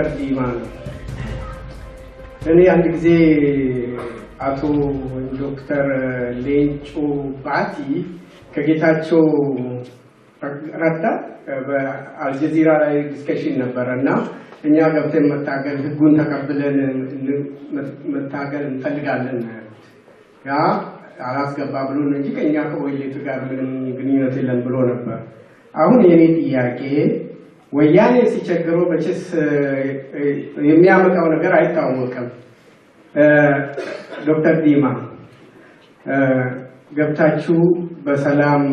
ዶክተር ዲማ ነው። እኔ አንድ ጊዜ አቶ ዶክተር ሌንጮ ባቲ ከጌታቸው ረዳ በአልጀዚራ ላይ ዲስከሽን ነበርና እኛ ገብተን መታገል ህጉን ተቀብለን መታገል እንፈልጋለን ያ አላስገባ ብሎ ነው እንጂ ከኛ ከወይሌቱ ጋር ምንም ግንኙነት የለም ብሎ ነበር። አሁን የኔ ጥያቄ ወያኔ ሲቸግረው በችስ የሚያመጣው ነገር አይታወቅም። ዶክተር ዲማ ገብታችሁ በሰላም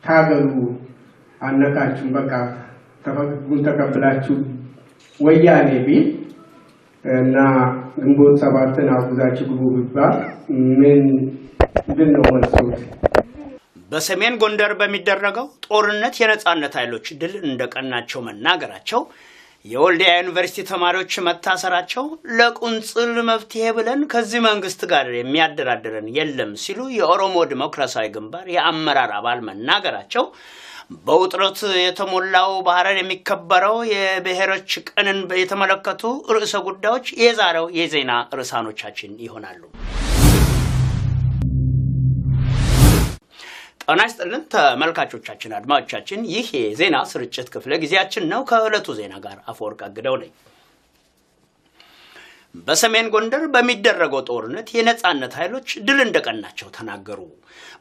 ታገሉ አነካችሁ በቃ ተፈቅዱን ተቀብላችሁ ወያኔ ቢል እና ግንቦት ሰባትን አውዛችሁ ግቡ ቢባል ምን ነው መልሱት? በሰሜን ጎንደር በሚደረገው ጦርነት የነጻነት ኃይሎች ድል እንደቀናቸው መናገራቸው፣ የወልዲያ ዩኒቨርሲቲ ተማሪዎች መታሰራቸው ለቁንጽል መፍትሄ ብለን ከዚህ መንግስት ጋር የሚያደራድረን የለም ሲሉ የኦሮሞ ዲሞክራሲያዊ ግንባር የአመራር አባል መናገራቸው፣ በውጥረት የተሞላው ባህር የሚከበረው የብሔሮች ቀንን የተመለከቱ ርዕሰ ጉዳዮች የዛሬው የዜና ርዕሳኖቻችን ይሆናሉ። ጤና ይስጥልን ተመልካቾቻችን፣ አድማጮቻችን፣ ይህ የዜና ስርጭት ክፍለ ጊዜያችን ነው። ከዕለቱ ዜና ጋር አፈወርቅ አግደው ነኝ። በሰሜን ጎንደር በሚደረገው ጦርነት የነጻነት ኃይሎች ድል እንደቀናቸው ተናገሩ።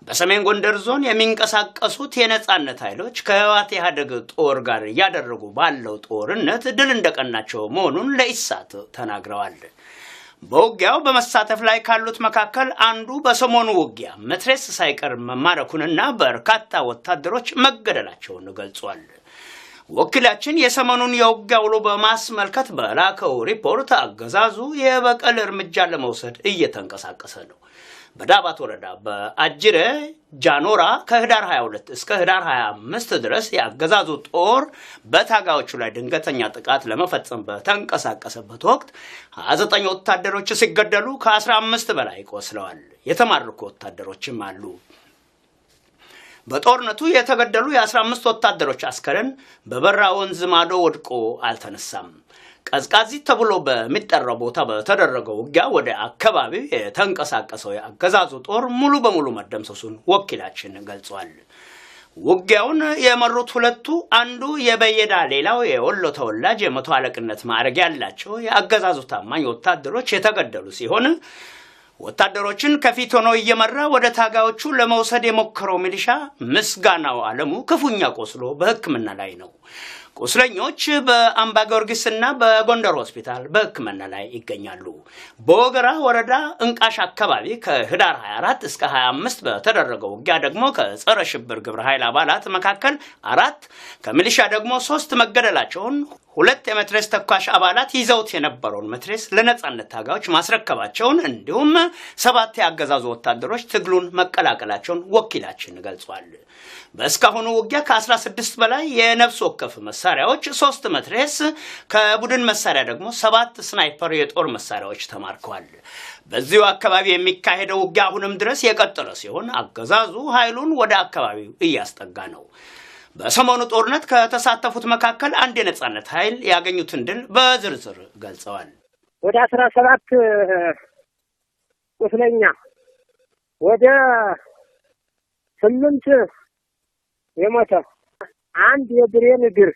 በሰሜን ጎንደር ዞን የሚንቀሳቀሱት የነጻነት ኃይሎች ከህወሓት ኢህአዴግ ጦር ጋር እያደረጉ ባለው ጦርነት ድል እንደቀናቸው መሆኑን ለኢሳት ተናግረዋል። በውጊያው በመሳተፍ ላይ ካሉት መካከል አንዱ በሰሞኑ ውጊያ መትረየስ ሳይቀር መማረኩንና በርካታ ወታደሮች መገደላቸውን ገልጿል። ወኪላችን የሰሞኑን የውጊያ ውሎ በማስመልከት በላከው ሪፖርት አገዛዙ የበቀል እርምጃ ለመውሰድ እየተንቀሳቀሰ ነው። በዳባት ወረዳ በአጅረ ጃኖራ ከህዳር 22 እስከ ህዳር 25 ድረስ ያገዛዙ ጦር በታጋዮቹ ላይ ድንገተኛ ጥቃት ለመፈጸም በተንቀሳቀሰበት ወቅት 29 ወታደሮች ሲገደሉ ከ15 በላይ ቆስለዋል። የተማረኩ ወታደሮችም አሉ። በጦርነቱ የተገደሉ የ15 ወታደሮች አስከሬን በበራ ወንዝ ማዶ ወድቆ አልተነሳም። ቀዝቃዚት ተብሎ በሚጠራው ቦታ በተደረገው ውጊያ ወደ አካባቢው የተንቀሳቀሰው የአገዛዙ ጦር ሙሉ በሙሉ መደምሰሱን ወኪላችን ገልጿል። ውጊያውን የመሩት ሁለቱ አንዱ የበየዳ ሌላው የወሎ ተወላጅ የመቶ አለቅነት ማዕረግ ያላቸው የአገዛዙ ታማኝ ወታደሮች የተገደሉ ሲሆን ወታደሮችን ከፊት ሆኖ እየመራ ወደ ታጋዮቹ ለመውሰድ የሞከረው ሚሊሻ ምስጋናው አለሙ ክፉኛ ቆስሎ በሕክምና ላይ ነው። ቁስለኞች በአምባ ጊዮርጊስና በጎንደር ሆስፒታል በሕክምና ላይ ይገኛሉ። በወገራ ወረዳ እንቃሽ አካባቢ ከህዳር 24 እስከ 25 በተደረገው ውጊያ ደግሞ ከጸረ ሽብር ግብረ ኃይል አባላት መካከል 4 ከሚሊሻ ደግሞ 3 መገደላቸውን፣ 2 የመትረየስ ተኳሽ አባላት ይዘውት የነበረውን መትረየስ ለነጻነት ታጋዮች ማስረከባቸውን እንዲሁም 7 ያገዛዙ ወታደሮች ትግሉን መቀላቀላቸውን ወኪላችን ገልጿል። በእስካሁኑ ውጊያ ከ16 በላይ የነፍስ ወከፍ መሳሪያዎች፣ 3 መትረየስ ከቡድን መሳሪያ ደግሞ 7 ስናይፐር የጦር መሳሪያዎች ተማርከዋል። በዚሁ አካባቢ የሚካሄደው ውጊያ አሁንም ድረስ የቀጠለ ሲሆን አገዛዙ ኃይሉን ወደ አካባቢው እያስጠጋ ነው። በሰሞኑ ጦርነት ከተሳተፉት መካከል አንድ የነጻነት ኃይል ያገኙትን ድል በዝርዝር ገልጸዋል። ወደ 17 ቁስለኛ፣ ወደ 8 የሞተ፣ 1 የብሬን እግር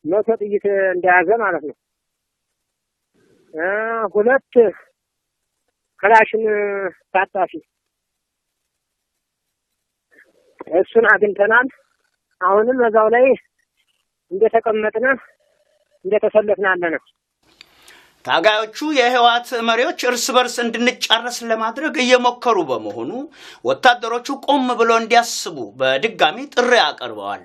100 ጥይት እንደያዘ ማለት ነው። 2 ክላሽን ታጣፊ እሱን አግኝተናል። አሁንም እዛው ላይ እንደተቀመጥነ እንደተሰለፍን አለነ። ታጋዮቹ የህወሓት መሪዎች እርስ በርስ እንድንጫረስ ለማድረግ እየሞከሩ በመሆኑ ወታደሮቹ ቆም ብሎ እንዲያስቡ በድጋሚ ጥሪ አቀርበዋል።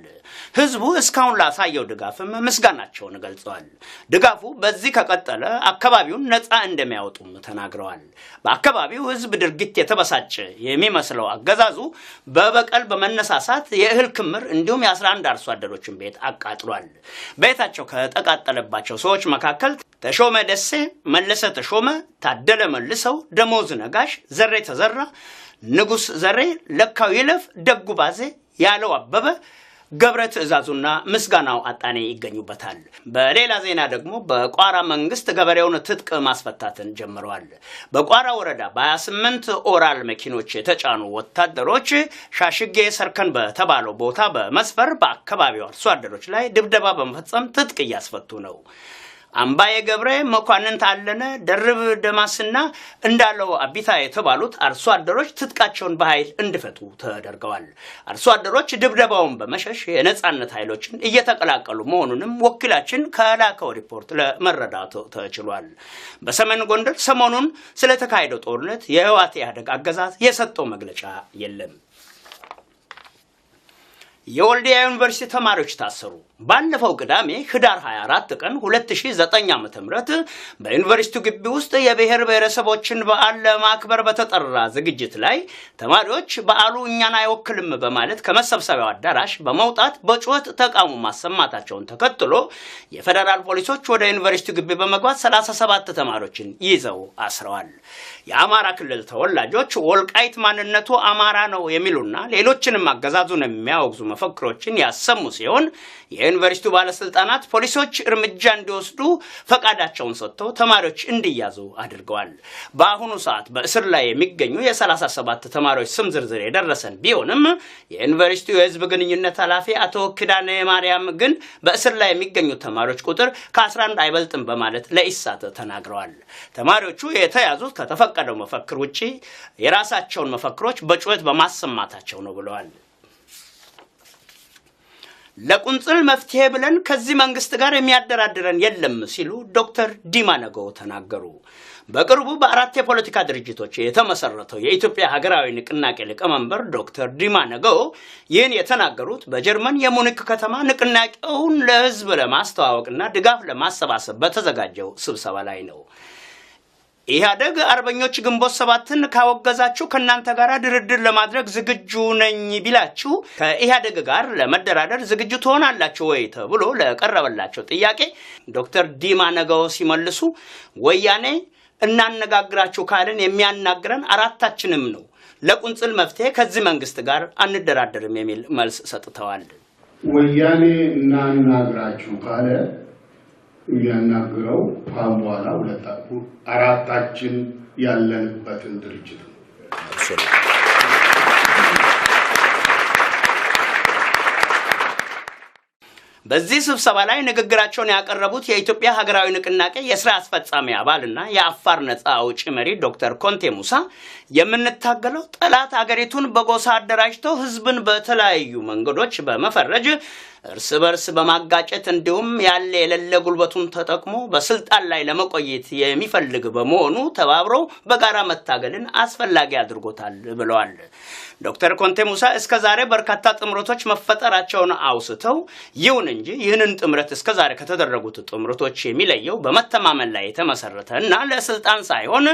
ህዝቡ እስካሁን ላሳየው ድጋፍም ምስጋናቸውን ገልጸዋል። ድጋፉ በዚህ ከቀጠለ አካባቢውን ነፃ እንደሚያወጡም ተናግረዋል። በአካባቢው ህዝብ ድርጊት የተበሳጨ የሚመስለው አገዛዙ በበቀል በመነሳሳት የእህል ክምር እንዲሁም የ11 አርሶ አደሮችን ቤት አቃጥሏል። ቤታቸው ከተቃጠለባቸው ሰዎች መካከል ተሾመ ደሴ፣ መለሰ ተሾመ፣ ታደለ መልሰው፣ ደሞዝ ነጋሽ፣ ዘሬ ተዘራ፣ ንጉስ ዘሬ፣ ለካው ይለፍ፣ ደጉ ባዜ፣ ያለው አበበ፣ ገብረ ትዕዛዙና ምስጋናው አጣኔ ይገኙበታል። በሌላ ዜና ደግሞ በቋራ መንግስት ገበሬውን ትጥቅ ማስፈታትን ጀምረዋል። በቋራ ወረዳ በ28 ኦራል መኪኖች የተጫኑ ወታደሮች ሻሽጌ ሰርከን በተባለው ቦታ በመስፈር በአካባቢው አርሶ አደሮች ላይ ድብደባ በመፈጸም ትጥቅ እያስፈቱ ነው። አምባዬ ገብረ መኳንንት አለነ ደርብ ደማስና እንዳለው አቢታ የተባሉት አርሶ አደሮች ትጥቃቸውን በኃይል እንዲፈቱ ተደርገዋል። አርሶ አደሮች ድብደባውን በመሸሽ የነጻነት ኃይሎችን እየተቀላቀሉ መሆኑንም ወኪላችን ከላከው ሪፖርት ለመረዳት ተችሏል። በሰሜን ጎንደር ሰሞኑን ስለተካሄደው ጦርነት የህወሓት ኢህአዴግ አገዛዝ የሰጠው መግለጫ የለም። የወልዲያ ዩኒቨርሲቲ ተማሪዎች ታሰሩ። ባለፈው ቅዳሜ ህዳር 24 ቀን 2009 ዓ.ም በዩኒቨርሲቲው ግቢ ውስጥ የብሔር ብሔረሰቦችን በዓል ለማክበር በተጠራ ዝግጅት ላይ ተማሪዎች በዓሉ እኛን አይወክልም በማለት ከመሰብሰቢያው አዳራሽ በመውጣት በጩኸት ተቃውሞ ማሰማታቸውን ተከትሎ የፌደራል ፖሊሶች ወደ ዩኒቨርሲቲው ግቢ በመግባት 37 ተማሪዎችን ይዘው አስረዋል። የአማራ ክልል ተወላጆች ወልቃይት ማንነቱ አማራ ነው የሚሉና ሌሎችንም አገዛዙን የሚያወግዙ መፈክሮችን ያሰሙ ሲሆን የዩኒቨርሲቲው ባለስልጣናት ፖሊሶች እርምጃ እንዲወስዱ ፈቃዳቸውን ሰጥተው ተማሪዎች እንዲያዙ አድርገዋል። በአሁኑ ሰዓት በእስር ላይ የሚገኙ የ37 ተማሪዎች ስም ዝርዝር የደረሰን ቢሆንም የዩኒቨርሲቲው የህዝብ ግንኙነት ኃላፊ አቶ ኪዳነ ማርያም ግን በእስር ላይ የሚገኙ ተማሪዎች ቁጥር ከ11 አይበልጥም በማለት ለኢሳት ተናግረዋል። ተማሪዎቹ የተያዙት ከተፈቀደው መፈክር ውጪ የራሳቸውን መፈክሮች በጩኸት በማሰማታቸው ነው ብለዋል። ለቁንጽል መፍትሄ ብለን ከዚህ መንግስት ጋር የሚያደራድረን የለም ሲሉ ዶክተር ዲማ ነገዎ ተናገሩ። በቅርቡ በአራት የፖለቲካ ድርጅቶች የተመሰረተው የኢትዮጵያ ሀገራዊ ንቅናቄ ሊቀመንበር ዶክተር ዲማ ነገዎ ይህን የተናገሩት በጀርመን የሙኒክ ከተማ ንቅናቄውን ለህዝብ ለማስተዋወቅና ድጋፍ ለማሰባሰብ በተዘጋጀው ስብሰባ ላይ ነው። ኢህአዴግ አርበኞች ግንቦት ሰባትን ካወገዛችሁ ከናንተ ጋር ድርድር ለማድረግ ዝግጁ ነኝ ቢላችሁ ከኢህአዴግ ጋር ለመደራደር ዝግጁ ትሆናላችሁ ወይ ተብሎ ለቀረበላቸው ጥያቄ ዶክተር ዲማ ነገዎ ሲመልሱ ወያኔ እናነጋግራችሁ ካልን የሚያናግረን አራታችንም ነው፣ ለቁንጽል መፍትሄ ከዚህ መንግስት ጋር አንደራደርም የሚል መልስ ሰጥተዋል። ወያኔ እናናግራችሁ ካለ የሚያናግረው በኋላ አራታችን ያለንበትን ድርጅት ነው። በዚህ ስብሰባ ላይ ንግግራቸውን ያቀረቡት የኢትዮጵያ ሀገራዊ ንቅናቄ የሥራ አስፈጻሚ አባልና የአፋር ነጻ አውጪ መሪ ዶክተር ኮንቴ ሙሳ የምንታገለው ጠላት አገሪቱን በጎሳ አደራጅተው ህዝብን በተለያዩ መንገዶች በመፈረጅ እርስ በርስ በማጋጨት እንዲሁም ያለ የሌለ ጉልበቱን ተጠቅሞ በስልጣን ላይ ለመቆየት የሚፈልግ በመሆኑ ተባብሮ በጋራ መታገልን አስፈላጊ አድርጎታል ብለዋል። ዶክተር ኮንቴ ሙሳ እስከዛሬ በርካታ ጥምረቶች መፈጠራቸውን አውስተው ይሁን እንጂ ይህንን ጥምረት እስከዛሬ ከተደረጉት ጥምረቶች የሚለየው በመተማመን ላይ የተመሰረተ እና ለስልጣን ሳይሆን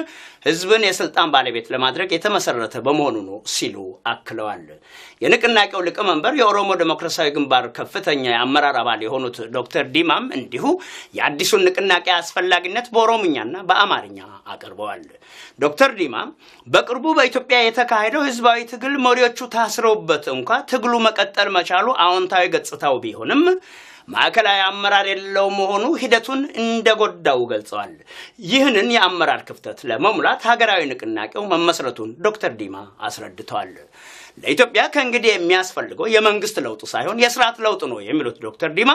ህዝብን የስልጣን ባለቤት ለማድረግ የተመሰረተ በመሆኑ ነው ሲሉ አክለዋል። የንቅናቄው ሊቀመንበር የኦሮሞ ዴሞክራሲያዊ ግንባር ከፍተኛ የአመራር አባል የሆኑት ዶክተር ዲማም እንዲሁ የአዲሱን ንቅናቄ አስፈላጊነት በኦሮምኛና በአማርኛ አቀርበዋል። ዶክተር ዲማም በቅርቡ በኢትዮጵያ የተካሄደው ህዝባዊ ትግል መሪዎቹ ታስረውበት እንኳን ትግሉ መቀጠል መቻሉ አዎንታዊ ገጽታው ቢሆንም ማዕከላዊ አመራር የሌለው መሆኑ ሂደቱን እንደጎዳው ገልጸዋል። ይህንን የአመራር ክፍተት ለመሙላት ሀገራዊ ንቅናቄው መመስረቱን ዶክተር ዲማ አስረድተዋል። ለኢትዮጵያ ከእንግዲህ የሚያስፈልገው የመንግስት ለውጥ ሳይሆን የስርዓት ለውጥ ነው የሚሉት ዶክተር ዲማ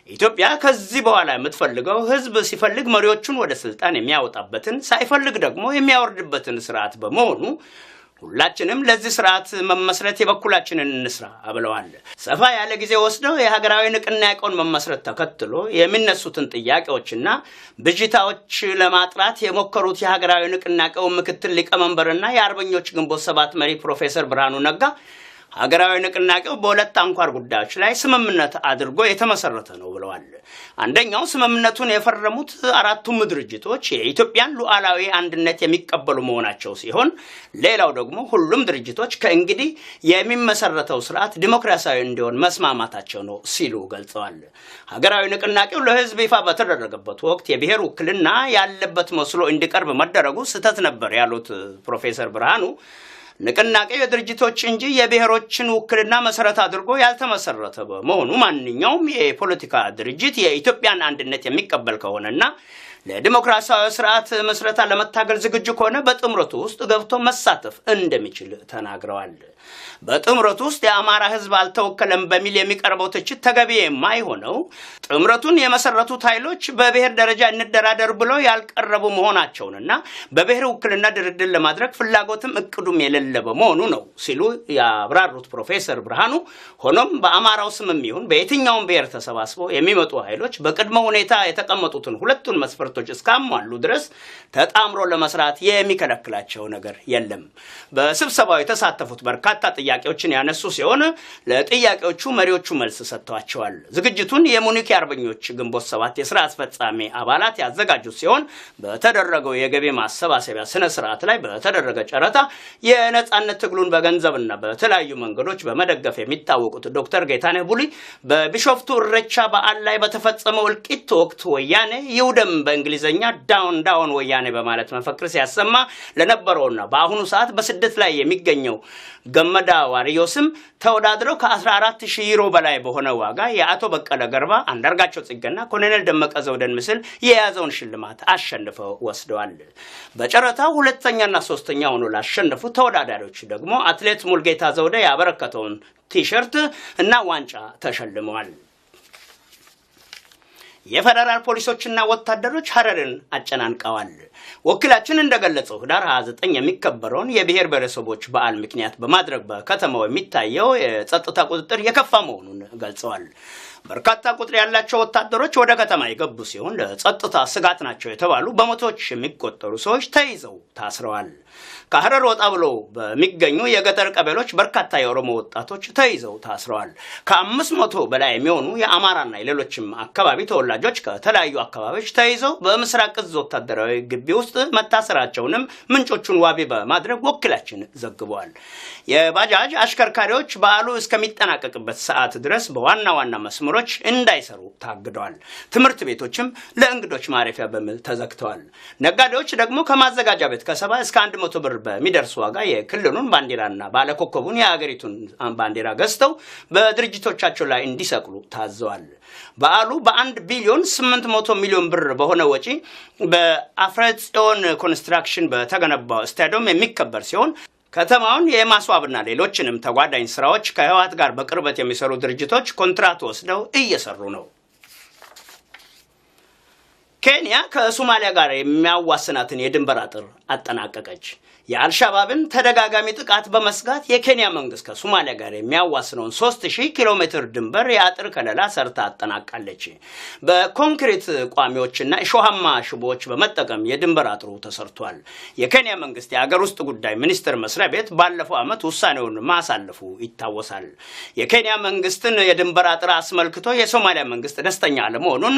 ኢትዮጵያ ከዚህ በኋላ የምትፈልገው ህዝብ ሲፈልግ መሪዎቹን ወደ ስልጣን የሚያወጣበትን ሳይፈልግ ደግሞ የሚያወርድበትን ስርዓት በመሆኑ ሁላችንም ለዚህ ስርዓት መመስረት የበኩላችንን እንስራ ብለዋል። ሰፋ ያለ ጊዜ ወስደው የሀገራዊ ንቅናቄውን መመስረት ተከትሎ የሚነሱትን ጥያቄዎችና ብዥታዎች ለማጥራት የሞከሩት የሀገራዊ ንቅናቄው ምክትል ሊቀመንበርና የአርበኞች ግንቦት ሰባት መሪ ፕሮፌሰር ብርሃኑ ነጋ ሀገራዊ ንቅናቄው በሁለት አንኳር ጉዳዮች ላይ ስምምነት አድርጎ የተመሰረተ ነው ብለዋል። አንደኛው ስምምነቱን የፈረሙት አራቱም ድርጅቶች የኢትዮጵያን ሉዓላዊ አንድነት የሚቀበሉ መሆናቸው ሲሆን ሌላው ደግሞ ሁሉም ድርጅቶች ከእንግዲህ የሚመሰረተው ስርዓት ዲሞክራሲያዊ እንዲሆን መስማማታቸው ነው ሲሉ ገልጸዋል። ሀገራዊ ንቅናቄው ለህዝብ ይፋ በተደረገበት ወቅት የብሔር ውክልና ያለበት መስሎ እንዲቀርብ መደረጉ ስህተት ነበር ያሉት ፕሮፌሰር ብርሃኑ ንቅናቄው የድርጅቶች እንጂ የብሔሮችን ውክልና መሰረት አድርጎ ያልተመሰረተ በመሆኑ ማንኛውም የፖለቲካ ድርጅት የኢትዮጵያን አንድነት የሚቀበል ከሆነና ለዲሞክራሲያዊ ስርዓት መስረታ ለመታገል ዝግጁ ከሆነ በጥምረቱ ውስጥ ገብቶ መሳተፍ እንደሚችል ተናግረዋል። በጥምረቱ ውስጥ የአማራ ህዝብ አልተወከለም በሚል የሚቀርበው ትችት ተገቢ የማይሆነው ጥምረቱን የመሰረቱት ኃይሎች በብሔር ደረጃ እንደራደር ብለው ያልቀረቡ መሆናቸውንና በብሔር ውክልና ድርድር ለማድረግ ፍላጎትም እቅዱም የሌለ በመሆኑ ነው ሲሉ ያብራሩት ፕሮፌሰር ብርሃኑ ሆኖም በአማራው ስምም ይሁን በየትኛውም ብሔር ተሰባስበው የሚመጡ ኃይሎች በቅድመ ሁኔታ የተቀመጡትን ሁለቱን መስፈርቶች እስካሟሉ ድረስ ተጣምሮ ለመስራት የሚከለክላቸው ነገር የለም። በስብሰባው የተሳተፉት በርካታ ጥያቄዎችን ያነሱ ሲሆን ለጥያቄዎቹ መሪዎቹ መልስ ሰጥተዋቸዋል። ዝግጅቱን የሙኒክ የአርበኞች ግንቦት 7 የሥራ አስፈጻሚ አባላት ያዘጋጁት ሲሆን በተደረገው የገቢ ማሰባሰቢያ ስነ ስርዓት ላይ በተደረገ ጨረታ የነጻነት ትግሉን በገንዘብና በተለያዩ መንገዶች በመደገፍ የሚታወቁት ዶክተር ጌታነህ ቡሊ በቢሾፍቱ ኢሬቻ በዓል ላይ በተፈጸመው እልቂት ወቅት ወያኔ ይውደም በእንግሊዘኛ ዳውን ዳውን ወያኔ በማለት መፈክር ሲያሰማ ለነበረውና በአሁኑ ሰዓት በስደት ላይ የሚገኘው ገመዳ ዋሪዮስም ተወዳድረው ከ14000 ዩሮ በላይ በሆነ ዋጋ የአቶ በቀለ ገርባ አንዳርጋቸው ጽጌና ኮሎኔል ደመቀ ዘውደን ምስል የያዘውን ሽልማት አሸንፈው ወስደዋል። በጨረታው ሁለተኛና ሶስተኛ ሆኖ ላሸነፉ ተወዳዳሪዎች ደግሞ አትሌት ሙልጌታ ዘውደ ያበረከተውን ቲሸርት እና ዋንጫ ተሸልመዋል። የፌደራል ፖሊሶችና ወታደሮች ሐረርን አጨናንቀዋል። ወኪላችን እንደገለጸው ህዳር 29 የሚከበረውን የብሔር ብሔረሰቦች በዓል ምክንያት በማድረግ በከተማው የሚታየው የጸጥታ ቁጥጥር የከፋ መሆኑን ገልጸዋል። በርካታ ቁጥር ያላቸው ወታደሮች ወደ ከተማ የገቡ ሲሆን ለጸጥታ ስጋት ናቸው የተባሉ በመቶዎች የሚቆጠሩ ሰዎች ተይዘው ታስረዋል። ከሐረር ወጣ ብሎ በሚገኙ የገጠር ቀበሌዎች በርካታ የኦሮሞ ወጣቶች ተይዘው ታስረዋል። ከ500 በላይ የሚሆኑ የአማራና የሌሎችም አካባቢ ተወላጆች ከተለያዩ አካባቢዎች ተይዘው በምስራቅ እዝ ወታደራዊ ግቢ ውስጥ መታሰራቸውንም ምንጮቹን ዋቢ በማድረግ ወኪላችን ዘግቧል። የባጃጅ አሽከርካሪዎች በዓሉ እስከሚጠናቀቅበት ሰዓት ድረስ በዋና ዋና መስመሮች እንዳይሰሩ ታግደዋል። ትምህርት ቤቶችም ለእንግዶች ማረፊያ በሚል ተዘግተዋል። ነጋዴዎች ደግሞ ከማዘጋጃ ቤት ከ70 እስከ 100 ብር በሚደርስ ዋጋ የክልሉን ባንዲራና ባለኮከቡን የሀገሪቱን ባንዲራ ገዝተው በድርጅቶቻቸው ላይ እንዲሰቅሉ ታዘዋል። በዓሉ በ1 ቢሊዮን 800 ሚሊዮን ብር በሆነ ወጪ በአፍረጽዮን ኮንስትራክሽን በተገነባው ስታዲየም የሚከበር ሲሆን ከተማውን የማስዋብና ሌሎችንም ተጓዳኝ ስራዎች ከህወሓት ጋር በቅርበት የሚሰሩ ድርጅቶች ኮንትራት ወስደው እየሰሩ ነው። ኬንያ ከሶማሊያ ጋር የሚያዋስናትን የድንበር አጥር አጠናቀቀች። የአልሻባብን ተደጋጋሚ ጥቃት በመስጋት የኬንያ መንግስት ከሶማሊያ ጋር የሚያዋስነውን 3000 ኪሎ ሜትር ድንበር የአጥር ከለላ ሰርታ አጠናቃለች። በኮንክሪት ቋሚዎችና እሾሃማ ሽቦዎች በመጠቀም የድንበር አጥሩ ተሰርቷል። የኬንያ መንግስት የአገር ውስጥ ጉዳይ ሚኒስቴር መስሪያ ቤት ባለፈው ዓመት ውሳኔውን ማሳለፉ ይታወሳል። የኬንያ መንግስትን የድንበር አጥር አስመልክቶ የሶማሊያ መንግስት ደስተኛ አለመሆኑን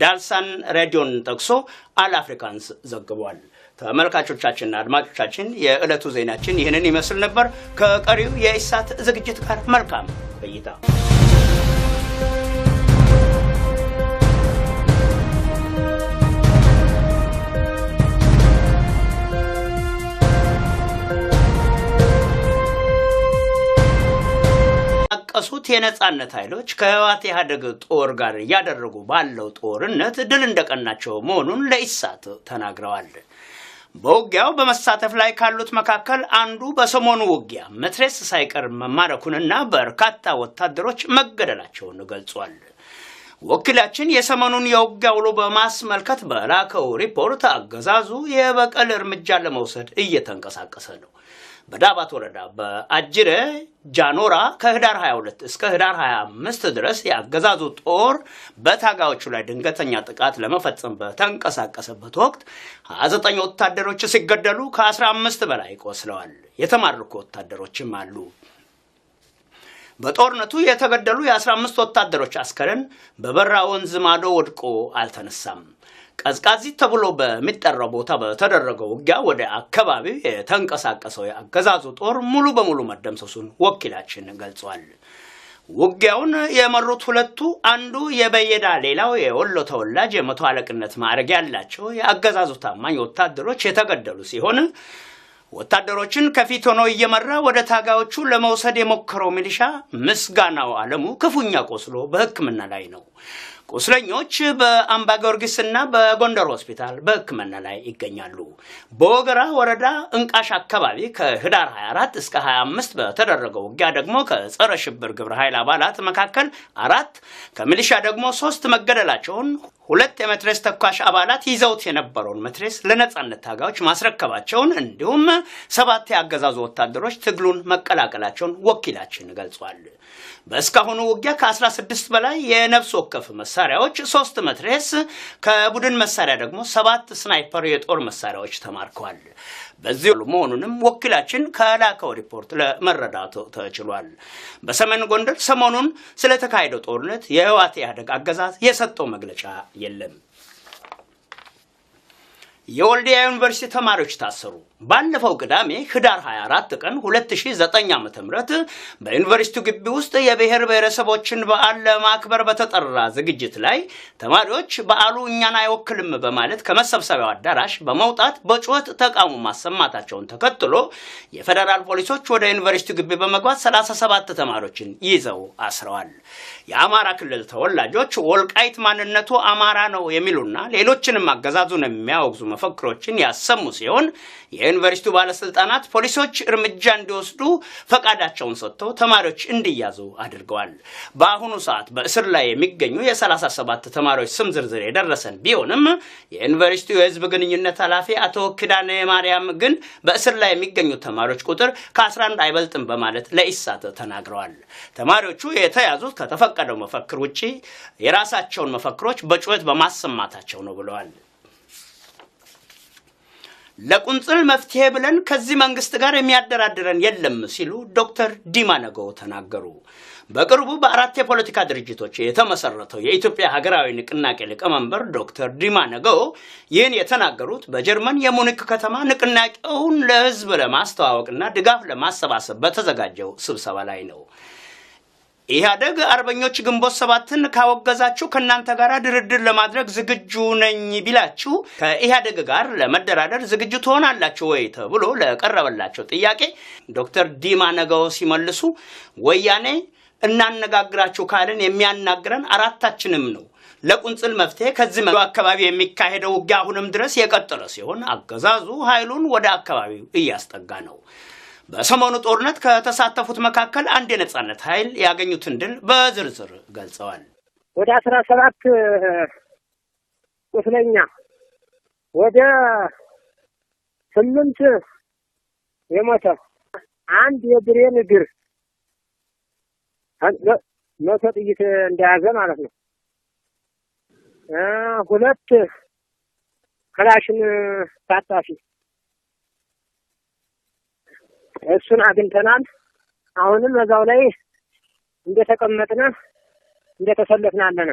ዳልሳን ሬዲዮን ጠቅሶ አል አፍሪካንስ ዘግቧል። ተመልካቾቻችንና አድማጮቻችን የዕለቱ ዜናችን ይህንን ይመስል ነበር። ከቀሪው የኢሳት ዝግጅት ጋር መልካም ቆይታ። ቀሱት የነጻነት ኃይሎች ከህወሓት ኢህአዴግ ጦር ጋር ያደረጉ ባለው ጦርነት ድል እንደቀናቸው መሆኑን ለኢሳት ተናግረዋል። በውጊያው በመሳተፍ ላይ ካሉት መካከል አንዱ በሰሞኑ ውጊያ መትረየስ ሳይቀር መማረኩንና በርካታ ወታደሮች መገደላቸውን ገልጿል። ወኪላችን የሰሞኑን የውጊያ ውሎ በማስመልከት በላከው ሪፖርት አገዛዙ የበቀል እርምጃ ለመውሰድ እየተንቀሳቀሰ ነው። በዳባት ወረዳ በአጅረ ጃኖራ ከህዳር 22 እስከ ህዳር 25 ድረስ የአገዛዙ ጦር በታጋዮቹ ላይ ድንገተኛ ጥቃት ለመፈጸም በተንቀሳቀሰበት ወቅት 29 ወታደሮች ሲገደሉ ከ15 በላይ ቆስለዋል። የተማረኩ ወታደሮችም አሉ። በጦርነቱ የተገደሉ የ15 ወታደሮች አስከሬን በበራ ወንዝ ማዶ ወድቆ አልተነሳም። ቀዝቃዚት ተብሎ በሚጠራው ቦታ በተደረገው ውጊያ ወደ አካባቢው የተንቀሳቀሰው የአገዛዙ ጦር ሙሉ በሙሉ መደምሰሱን ወኪላችን ገልጿል። ውጊያውን የመሩት ሁለቱ አንዱ የበየዳ ሌላው የወሎ ተወላጅ የመቶ አለቅነት ማዕረግ ያላቸው የአገዛዙ ታማኝ ወታደሮች የተገደሉ ሲሆን ወታደሮችን ከፊት ሆኖ እየመራ ወደ ታጋዮቹ ለመውሰድ የሞከረው ሚሊሻ ምስጋናው አለሙ ክፉኛ ቆስሎ በሕክምና ላይ ነው። ቁስለኞች በአምባ ጊዮርጊስና በጎንደር ሆስፒታል በሕክምና ላይ ይገኛሉ። በወገራ ወረዳ እንቃሽ አካባቢ ከህዳር 24 እስከ 25 በተደረገው ውጊያ ደግሞ ከጸረ ሽብር ግብረ ኃይል አባላት መካከል 4 ከሚሊሻ ደግሞ 3 መገደላቸውን 2 የመትረየስ ተኳሽ አባላት ይዘውት የነበረውን መትረየስ ለነጻነት ታጋዮች ማስረከባቸውን እንዲሁም 7 ያገዛዙ ወታደሮች ትግሉን መቀላቀላቸውን ወኪላችን ገልጿል። በእስካሁኑ ውጊያ ከ16 በላይ የነፍስ ወከፍ መሳሪያዎች 3 መትረየስ ከቡድን መሳሪያ ደግሞ 7 ስናይፐር የጦር መሳሪያዎች ተማርከዋል። በዚህ መሆኑንም ወኪላችን ከላከው ሪፖርት ለመረዳት ተችሏል። በሰሜን ጎንደር ሰሞኑን ስለተካሄደው ጦርነት የህወሓት ኢህአዴግ አገዛዝ የሰጠው መግለጫ የለም። የወልዲያ ዩኒቨርሲቲ ተማሪዎች ታሰሩ። ባለፈው ቅዳሜ ህዳር 24 ቀን 2009 ዓ.ም በዩኒቨርሲቲው ግቢ ውስጥ የብሔር ብሔረሰቦችን በዓል ለማክበር በተጠራ ዝግጅት ላይ ተማሪዎች በዓሉ እኛን አይወክልም በማለት ከመሰብሰቢያው አዳራሽ በመውጣት በጩኸት ተቃውሞ ማሰማታቸውን ተከትሎ የፌደራል ፖሊሶች ወደ ዩኒቨርሲቲው ግቢ በመግባት 37 ተማሪዎችን ይዘው አስረዋል። የአማራ ክልል ተወላጆች ወልቃይት ማንነቱ አማራ ነው የሚሉና ሌሎችንም አገዛዙን የሚያወግዙ መፈክሮችን ያሰሙ ሲሆን የዩኒቨርሲቲው ባለስልጣናት ፖሊሶች እርምጃ እንዲወስዱ ፈቃዳቸውን ሰጥተው ተማሪዎች እንዲያዙ አድርገዋል። በአሁኑ ሰዓት በእስር ላይ የሚገኙ የ37 ተማሪዎች ስም ዝርዝር የደረሰን ቢሆንም የዩኒቨርሲቲው የህዝብ ግንኙነት ኃላፊ አቶ ኪዳነ ማርያም ግን በእስር ላይ የሚገኙ ተማሪዎች ቁጥር ከ11 አይበልጥም በማለት ለኢሳት ተናግረዋል። ተማሪዎቹ የተያዙት ከተፈቀደው መፈክር ውጪ የራሳቸውን መፈክሮች በጩኸት በማሰማታቸው ነው ብለዋል። ለቁንጽል መፍትሄ ብለን ከዚህ መንግስት ጋር የሚያደራድረን የለም ሲሉ ዶክተር ዲማ ነገዎ ተናገሩ። በቅርቡ በ4 የፖለቲካ ድርጅቶች የተመሰረተው የኢትዮጵያ ሀገራዊ ንቅናቄ ሊቀመንበር ዶክተር ዲማ ነገዎ ይህን የተናገሩት በጀርመን የሙኒክ ከተማ ንቅናቄውን ለህዝብ ለማስተዋወቅና ድጋፍ ለማሰባሰብ በተዘጋጀው ስብሰባ ላይ ነው። ኢህአዴግ አርበኞች ግንቦት 7ን ካወገዛችሁ ከናንተ ጋር ድርድር ለማድረግ ዝግጁ ነኝ ቢላችሁ ከኢህአዴግ ጋር ለመደራደር ዝግጁ ትሆናላችሁ ወይ ተብሎ ለቀረበላቸው ጥያቄ ዶክተር ዲማ ነገዎ ሲመልሱ ወያኔ እናነጋግራችሁ ካልን የሚያናግረን አራታችንም ነው። ለቁንጽል መፍትሄ ከዚህ አካባቢ የሚካሄደው ውጊያ አሁንም ድረስ የቀጠለ ሲሆን አገዛዙ ኃይሉን ወደ አካባቢው እያስጠጋ ነው። በሰሞኑ ጦርነት ከተሳተፉት መካከል አንድ የነጻነት ኃይል ያገኙትን ድል በዝርዝር ገልጸዋል። ወደ 17 ቁስለኛ ወደ 8 የሞተ አንድ የብሬን እግር መቶ ጥይት እንደያዘ ማለት ነው። 2 ክላሽን ታጣፊ እሱን አግኝተናል። አሁንም እዛው ላይ እንደተቀመጥነ እንደተሰለፍን አለነ።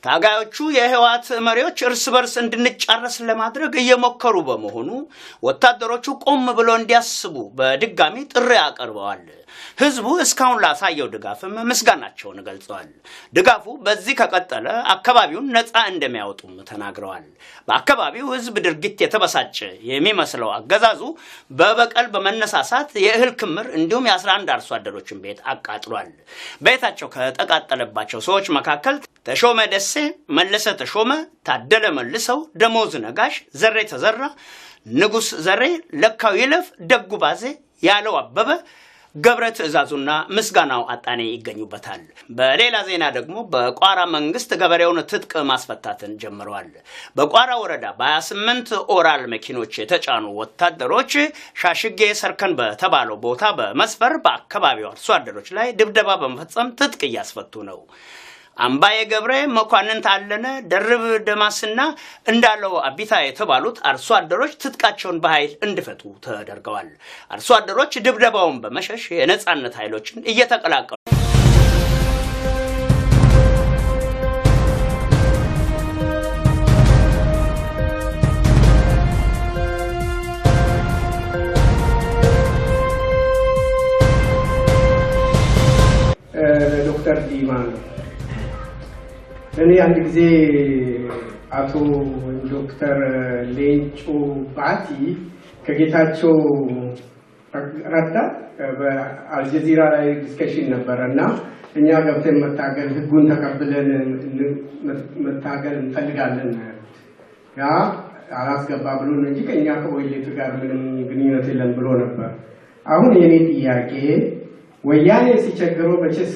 ታጋዮቹ የህወሓት መሪዎች እርስ በርስ እንድንጫረስ ለማድረግ እየሞከሩ በመሆኑ ወታደሮቹ ቆም ብለው እንዲያስቡ በድጋሚ ጥሪ አቀርበዋል። ህዝቡ እስካሁን ላሳየው ድጋፍም ምስጋናቸውን ገልጸዋል። ድጋፉ በዚህ ከቀጠለ አካባቢውን ነፃ እንደሚያወጡም ተናግረዋል። በአካባቢው ህዝብ ድርጊት የተበሳጨ የሚመስለው አገዛዙ በበቀል በመነሳሳት የእህል ክምር እንዲሁም የ11 አርሶ አደሮችን ቤት አቃጥሏል። ቤታቸው ከተቃጠለባቸው ሰዎች መካከል ተሾመ ደሴ፣ መለሰ ተሾመ፣ ታደለ መልሰው፣ ደሞዝ ነጋሽ፣ ዘሬ ተዘራ፣ ንጉስ ዘሬ፣ ለካው ይለፍ፣ ደጉ ባዜ፣ ያለው አበበ፣ ገብረ ትዕዛዙና ምስጋናው አጣኔ ይገኙበታል። በሌላ ዜና ደግሞ በቋራ መንግስት ገበሬውን ትጥቅ ማስፈታትን ጀምረዋል። በቋራ ወረዳ በ28 ኦራል መኪኖች የተጫኑ ወታደሮች ሻሽጌ ሰርከን በተባለው ቦታ በመስፈር በአካባቢው አርሶ አደሮች ላይ ድብደባ በመፈጸም ትጥቅ እያስፈቱ ነው። አምባዬ ገብረ፣ መኳንንት አለነ፣ ደርብ ደማስና እንዳለው አቢታ የተባሉት አርሶ አደሮች ትጥቃቸውን በኃይል እንዲፈቱ ተደርገዋል። አርሶ አደሮች ድብደባውን በመሸሽ የነጻነት ኃይሎችን እየተቀላቀሉ ዶክተር ዲማ ነው። እኔ አንድ ጊዜ አቶ ዶክተር ሌንጮ ባቲ ከጌታቸው ረዳ በአልጀዚራ ላይ ዲስከሽን ነበረና እኛ ገብተን መታገል ህጉን ተቀብለን መታገል እንፈልጋለን ያ አላስገባ ብሎ እንጂ ከኛ ከወይሌቱ ጋር ምንም ግንኙነት የለም ብሎ ነበር። አሁን የኔ ጥያቄ ወያኔ ሲቸግረው በቸስ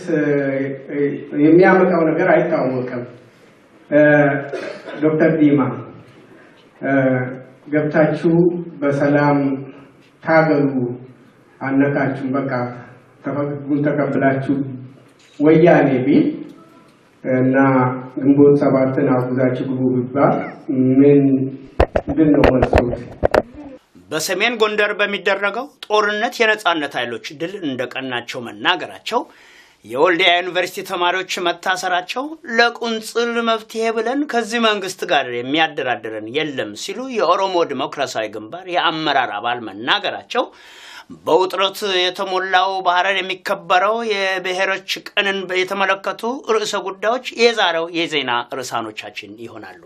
የሚያመጣው ነገር አይታወቅም። ዶክተር ዲማ ገብታችሁ በሰላም ታገሉ አነካችሁ በቃ ተፈቅዱን ተቀብላችሁ ወያኔ ቢል እና ግንቦት ሰባትን አጉዛችሁ ግቡ ቢባል ምን ነው መልሱት? በሰሜን ጎንደር በሚደረገው ጦርነት የነጻነት ኃይሎች ድል እንደቀናቸው መናገራቸው፣ የወልዲያ ዩኒቨርሲቲ ተማሪዎች መታሰራቸው ለቁንጽል መፍትሄ ብለን ከዚህ መንግስት ጋር የሚያደራድረን የለም ሲሉ የኦሮሞ ዲሞክራሲያዊ ግንባር የአመራር አባል መናገራቸው፣ በውጥረት የተሞላው በሐረር የሚከበረው የብሔሮች ቀንን የተመለከቱ ርዕሰ ጉዳዮች የዛሬው የዜና ርዕሳኖቻችን ይሆናሉ።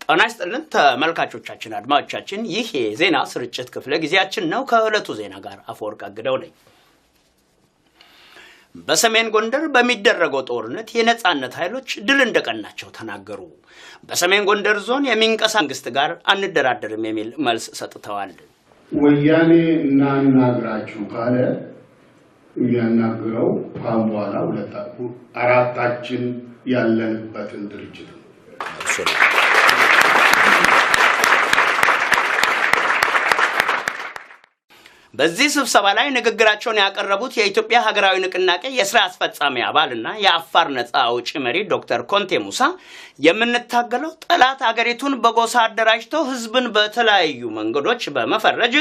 ጤና ይስጥልን ተመልካቾቻችን፣ አድማጮቻችን፣ ይህ የዜና ስርጭት ክፍለ ጊዜያችን ነው። ከዕለቱ ዜና ጋር አፈወርቅ አግደው ነኝ። በሰሜን ጎንደር በሚደረገው ጦርነት የነጻነት ኃይሎች ድል እንደቀናቸው ተናገሩ። በሰሜን ጎንደር ዞን የሚንቀሳቀስ መንግስት ጋር አንደራደርም የሚል መልስ ሰጥተዋል። ወያኔ እናናግራችሁ ካለ የሚያናግረው በኋላ አራታችን ያለንበትን ድርጅት ነው። በዚህ ስብሰባ ላይ ንግግራቸውን ያቀረቡት የኢትዮጵያ ሀገራዊ ንቅናቄ የሥራ አስፈጻሚ አባልና የአፋር ነጻ አውጪ መሪ ዶክተር ኮንቴ ሙሳ የምንታገለው ጠላት አገሪቱን በጎሳ አደራጅቶ ህዝብን በተለያዩ መንገዶች በመፈረጅ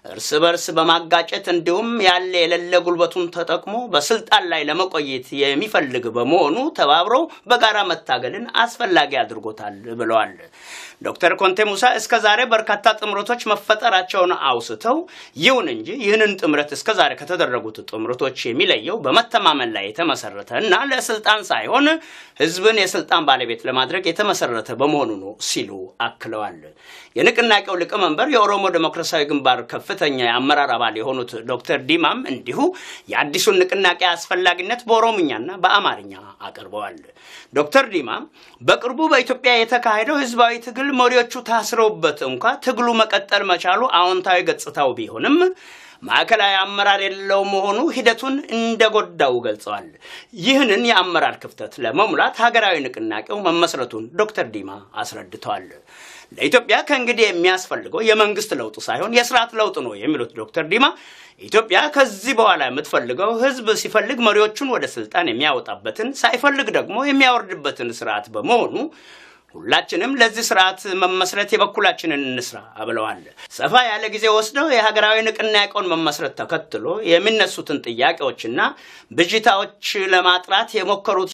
እርስ በርስ በማጋጨት እንዲሁም ያለ የሌለ ጉልበቱን ተጠቅሞ በስልጣን ላይ ለመቆየት የሚፈልግ በመሆኑ ተባብረው በጋራ መታገልን አስፈላጊ አድርጎታል ብለዋል። ዶክተር ኮንቴ ሙሳ እስከዛሬ በርካታ ጥምረቶች መፈጠራቸውን አውስተው ይሁን እንጂ ይህንን ጥምረት እስከዛሬ ከተደረጉት ጥምረቶች የሚለየው በመተማመን ላይ የተመሰረተ እና ለስልጣን ሳይሆን ህዝብን የስልጣን ባለቤት ለማድረግ የተመሰረተ በመሆኑ ነው ሲሉ አክለዋል። የንቅናቄው ሊቀመንበር የኦሮሞ ዲሞክራሲያዊ ግንባር ከፍተኛ የአመራር አባል የሆኑት ዶክተር ዲማም እንዲሁ የአዲሱን ንቅናቄ አስፈላጊነት በኦሮምኛና በአማርኛ አቀርበዋል። ዶክተር ዲማም በቅርቡ በኢትዮጵያ የተካሄደው ህዝባዊ ትግል መሪዎቹ ታስረውበት እንኳ ትግሉ መቀጠል መቻሉ አዎንታዊ ገጽታው ቢሆንም ማዕከላዊ አመራር የሌለው መሆኑ ሂደቱን እንደጎዳው ገልጸዋል። ይህንን የአመራር ክፍተት ለመሙላት ሀገራዊ ንቅናቄው መመስረቱን ዶክተር ዲማ አስረድተዋል። ለኢትዮጵያ ከእንግዲህ የሚያስፈልገው የመንግስት ለውጥ ሳይሆን የስርዓት ለውጥ ነው የሚሉት ዶክተር ዲማ ኢትዮጵያ ከዚህ በኋላ የምትፈልገው ህዝብ ሲፈልግ መሪዎቹን ወደ ስልጣን የሚያወጣበትን ሳይፈልግ ደግሞ የሚያወርድበትን ስርዓት በመሆኑ ሁላችንም ለዚህ ስርዓት መመስረት የበኩላችንን እንስራ ብለዋል። ሰፋ ያለ ጊዜ ወስደው የሀገራዊ ንቅናቄውን መመስረት ተከትሎ የሚነሱትን ጥያቄዎችና ብዥታዎች ለማጥራት የሞከሩት